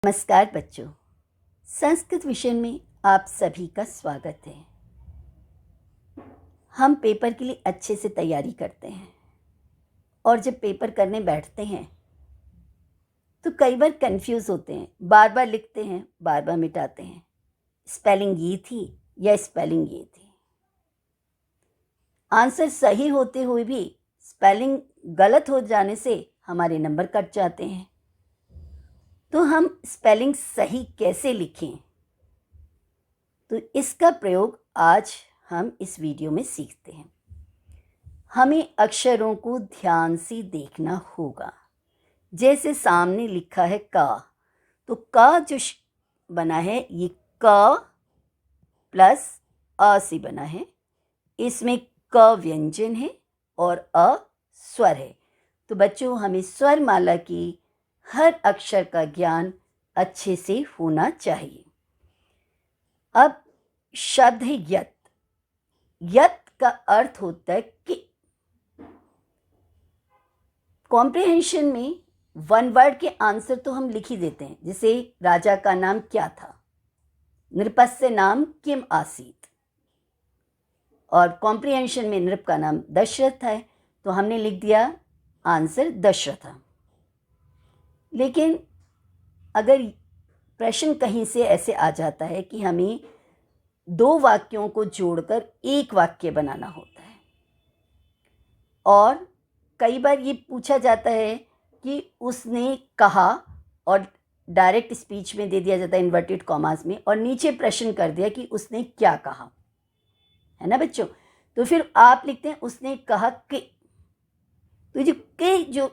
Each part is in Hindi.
नमस्कार बच्चों, संस्कृत विषय में आप सभी का स्वागत है। हम पेपर के लिए अच्छे से तैयारी करते हैं और जब पेपर करने बैठते हैं तो कई बार कंफ्यूज होते हैं, बार बार लिखते हैं, बार बार मिटाते हैं। स्पेलिंग ये थी या स्पेलिंग ये थी। आंसर सही होते हुए भी स्पेलिंग गलत हो जाने से हमारे नंबर कट जाते हैं। तो हम स्पेलिंग सही कैसे लिखें, तो इसका प्रयोग आज हम इस वीडियो में सीखते हैं। हमें अक्षरों को ध्यान से देखना होगा। जैसे सामने लिखा है का, तो का जो बना है ये क प्लस अ से बना है। इसमें क व्यंजन है और अ स्वर है। तो बच्चों, हमें स्वर माला की हर अक्षर का ज्ञान अच्छे से होना चाहिए। अब शब्द है यत। यत का अर्थ होता है कि। कॉम्प्रिहेंशन में वन वर्ड के आंसर तो हम लिख ही देते हैं। जैसे राजा का नाम क्या था, नृपस्य नाम किम आसीत। और कॉम्प्रिहेंशन में नृप का नाम दशरथ है, तो हमने लिख दिया आंसर दशरथ। लेकिन अगर प्रश्न कहीं से ऐसे आ जाता है कि हमें दो वाक्यों को जोड़कर एक वाक्य बनाना होता है, और कई बार ये पूछा जाता है कि उसने कहा, और डायरेक्ट स्पीच में दे दिया जाता है इन्वर्टेड कॉमास में, और नीचे प्रश्न कर दिया कि उसने क्या कहा, है ना बच्चों। तो फिर आप लिखते हैं उसने कहा कि। तो जो के जो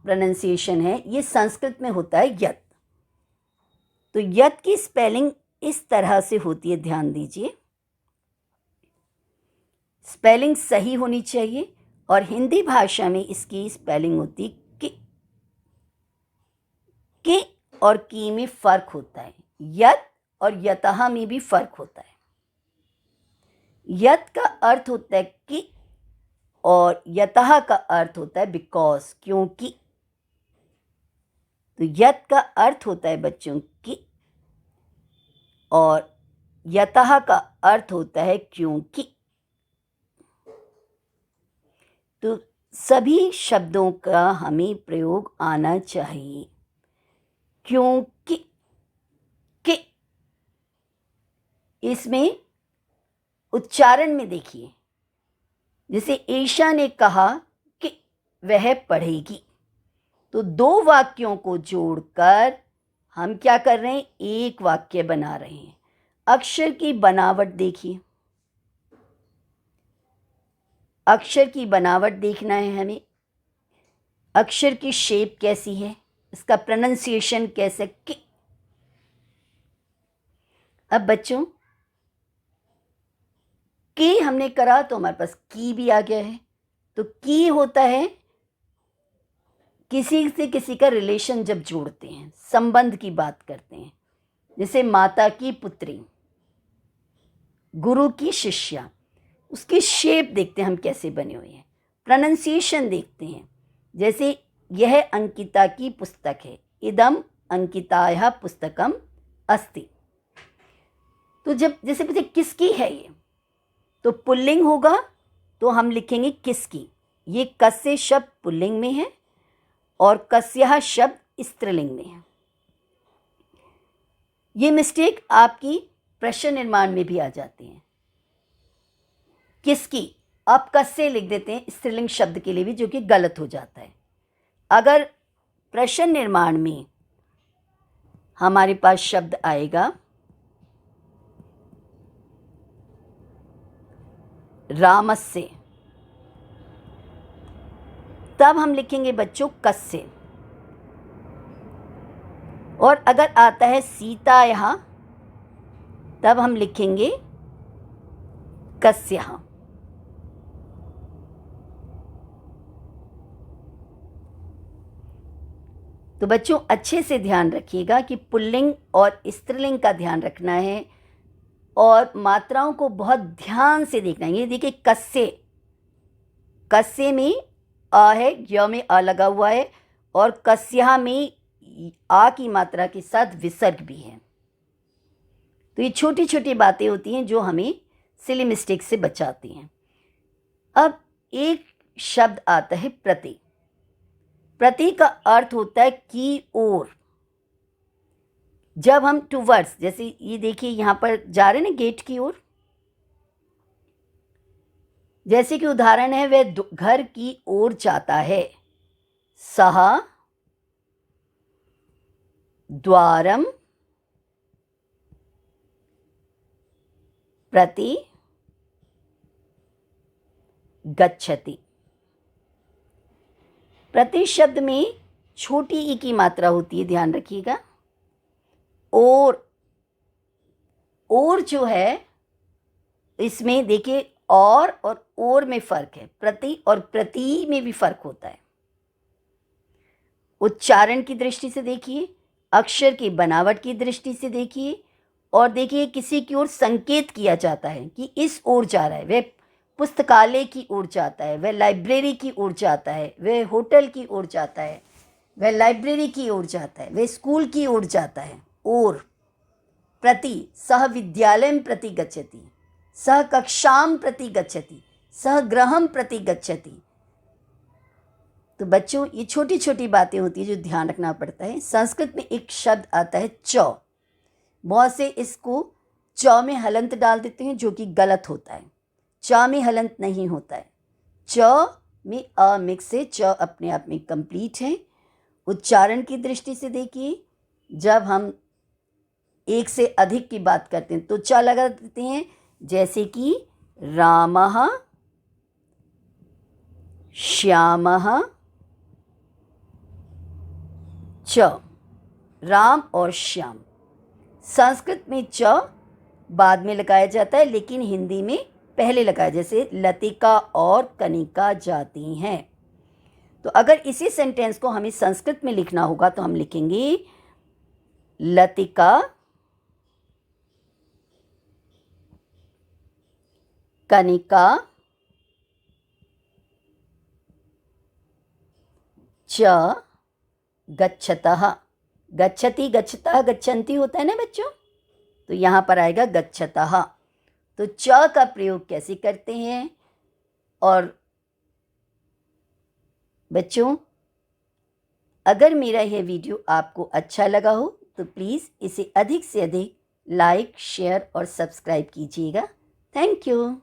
प्रोनाउंसिएशन है ये संस्कृत में होता है यत। तो यत की स्पेलिंग इस तरह से होती है, ध्यान दीजिए। स्पेलिंग सही होनी चाहिए, और हिंदी भाषा में इसकी स्पेलिंग होती कि। के और की में फर्क होता है। यत और यतः में भी फर्क होता है। यत का अर्थ होता है कि, और यतः का अर्थ होता है बिकॉज, क्योंकि। तो यत का अर्थ होता है बच्चों की, और यतः का अर्थ होता है क्योंकि। तो सभी शब्दों का हमें प्रयोग आना चाहिए। क्योंकि कि इसमें उच्चारण में देखिए, जैसे ईशा ने कहा कि वह पढ़ेगी। तो दो वाक्यों को जोड़कर हम क्या कर रहे हैं, एक वाक्य बना रहे हैं। अक्षर की बनावट देखिए, अक्षर की बनावट देखना है हमें। अक्षर की शेप कैसी है, इसका प्रोनाउंसिएशन कैसे कि। अब बच्चों, की हमने करा तो हमारे पास की भी आ गया है। तो की होता है किसी से किसी का रिलेशन जब जोड़ते हैं, संबंध की बात करते हैं। जैसे माता की पुत्री, गुरु की शिष्या, उसकी शेप देखते हैं हम कैसे बने हुए हैं। प्रोनाउंसिएशन देखते हैं, जैसे यह अंकिता की पुस्तक है, इदम अंकितायाः पुस्तकम अस्ति। तो जब जैसे पूछे किसकी है ये, तो पुल्लिंग होगा तो हम लिखेंगे किसकी। ये कस्य शब्द पुल्लिंग में है और कस्यः शब्द स्त्रीलिंग में है। ये मिस्टेक आपकी प्रश्न निर्माण में भी आ जाती है। किसकी आप कस्य लिख देते हैं स्त्रीलिंग शब्द के लिए भी, जो कि गलत हो जाता है। अगर प्रश्न निर्माण में हमारे पास शब्द आएगा रामस्य, तब हम लिखेंगे बच्चों कस्य। और अगर आता है सीतायाः, तब हम लिखेंगे कस्याः। तो बच्चों अच्छे से ध्यान रखिएगा कि पुल्लिंग और स्त्रीलिंग का ध्यान रखना है, और मात्राओं को बहुत ध्यान से देखना है। ये देखिए कस्य, कस्य में अ है, य में अ लगा हुआ है, और कस्याः में आ की मात्रा के साथ विसर्ग भी है। तो ये छोटी छोटी बातें होती हैं जो हमें सिली मिस्टेक से बचाती हैं। अब एक शब्द आता है प्रति। प्रति का अर्थ होता है की ओर। जब हम टुवर्ड्स, जैसे ये देखिए यहाँ पर जा रहे हैं ना गेट की ओर, जैसे कि उदाहरण है वह घर की ओर जाता है। सह द्वारम प्रति गच्छति। प्रति शब्द में छोटी ई की मात्रा होती है, ध्यान रखिएगा। और जो है इसमें देखिए और में फर्क है। प्रति और प्रति में भी फर्क होता है। उच्चारण की दृष्टि से देखिए, अक्षर की बनावट की दृष्टि से देखिए, और देखिए किसी की ओर संकेत किया जाता है कि इस ओर जा रहा है, वह पुस्तकालय की ओर जाता है, वह लाइब्रेरी की ओर जाता है, वह होटल की ओर जाता है, वह लाइब्रेरी की ओर जाता है, वह स्कूल की ओर जाता है। और प्रति सह विद्यालयं प्रति गच्छति, सह कक्षां प्रति गच्छति, सह गृहं प्रति गच्छति। तो बच्चों ये छोटी छोटी बातें होती है जो ध्यान रखना पड़ता है। संस्कृत में एक शब्द आता है च। बहुत से इसको च में हलंत डाल देते हैं जो कि गलत होता है। च में हलंत नहीं होता है। च में अ मिक्स है, च अपने आप में कंप्लीट है। उच्चारण की दृष्टि से देखिए, जब हम एक से अधिक की बात करते हैं तो च लगा देते हैं, जैसे कि रामः श्यामः च, राम और श्याम। संस्कृत में च बाद में लगाया जाता है, लेकिन हिंदी में पहले लगाया, जैसे लतिका और कनिका जाती हैं। तो अगर इसी सेंटेंस को हमें संस्कृत में लिखना होगा तो हम लिखेंगे लतिका कनिका च गच्छतः। गच्छति गच्छतः गच्छन्ति होता है ना बच्चों, तो यहाँ पर आएगा गच्छतः। तो च का प्रयोग कैसे करते हैं। और बच्चों अगर मेरा यह वीडियो आपको अच्छा लगा हो तो प्लीज़ इसे अधिक से अधिक लाइक, शेयर और सब्सक्राइब कीजिएगा। Thank you.